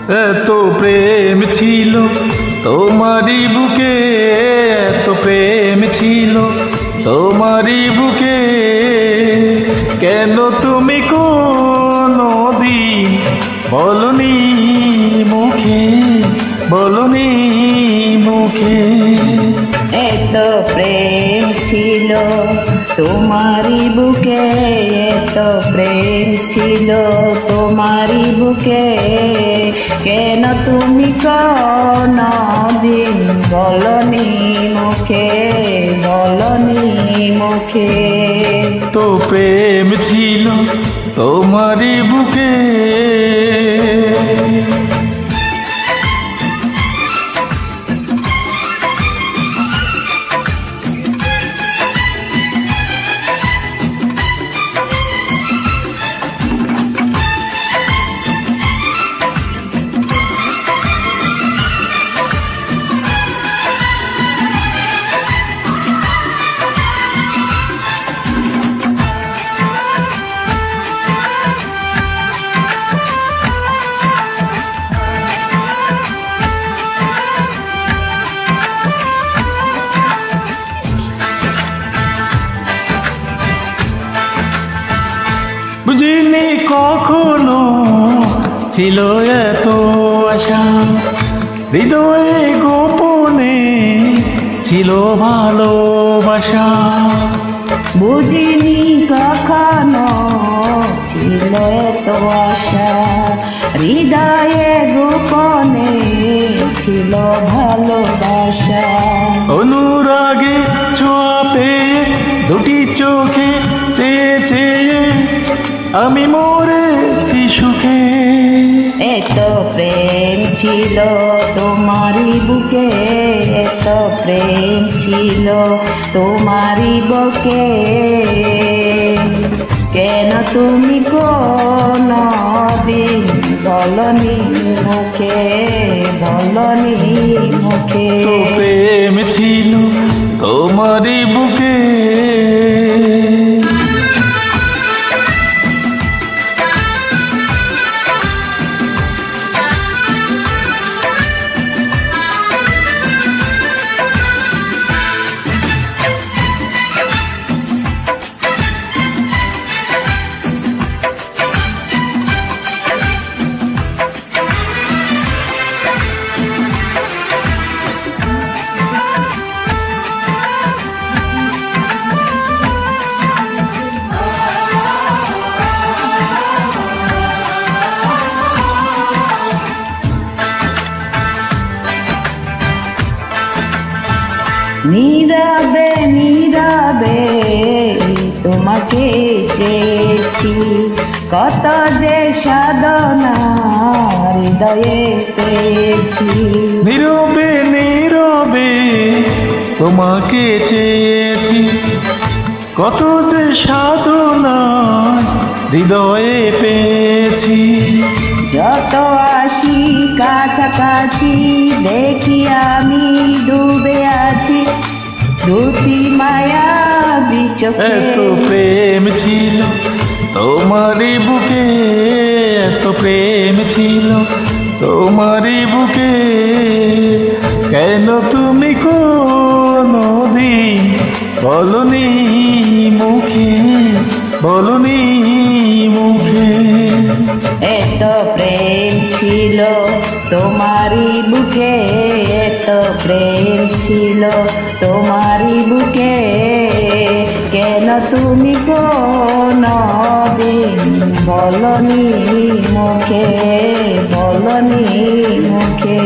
এত প্রেম ছিল তোমারই বুকে, এত প্রেম ছিল তোমারই বুকে, কেন তুমি কোনদিন বলনি মুখে, বলনি মুখে। এত প্রেম ছিল তোমারই বুকে, এত প্রেম ছিল তোমারই বুকে, কেন তুমি কোনদিন বলনি মুখে, বলনি মুখে। তো প্রেম ছিল তোমারই বুকে। বুঝিনি কখনো ছিল এত আশা, হৃদয়ে গোপনে ছিল ভালোবাসা। বুঝিনি কখনো ছিল এত আশা, হৃদয়ে গোপনে ছিল ভালোবাসা। অনুরাগে ছোঁয়া পেয়ে দুটি চোখে চেয়ে চেয়ে আমি মরেছি সুখে। এত প্রেম ছিল তোমারই বুকে, এত প্রেম ছিল তোমারই বুকে, কেন তুমি কোনদিন বলনি মুখে, বলনি মুখে। তো প্রেম ছিল তোমারই বুকে। নীরবে নীরবে তোমাকে চেয়েছি, কত যে সাধনা হৃদয়ে পেয়েছি। নীরবে নীরবে তোমাকে চেয়েছি, কত যে সাধনা হৃদয়ে পেয়েছি। যত আসি কাছাকাছি দেখি আমি ডুবে আছি দুটি মায়া বিচোখে। এত প্রেম ছিল তোমারই বুকে, এত প্রেম ছিল তোমারই বুকে, কেন তুমি কোনদিন বলনি মুখে, বলনি মুখে। এত প্রেম ছিল তোমারই বুকে, এত প্রেম ছিল তোমারই বুকে, কেন তুমি কোনদিন বলনি মুখে, বলনি মুখে।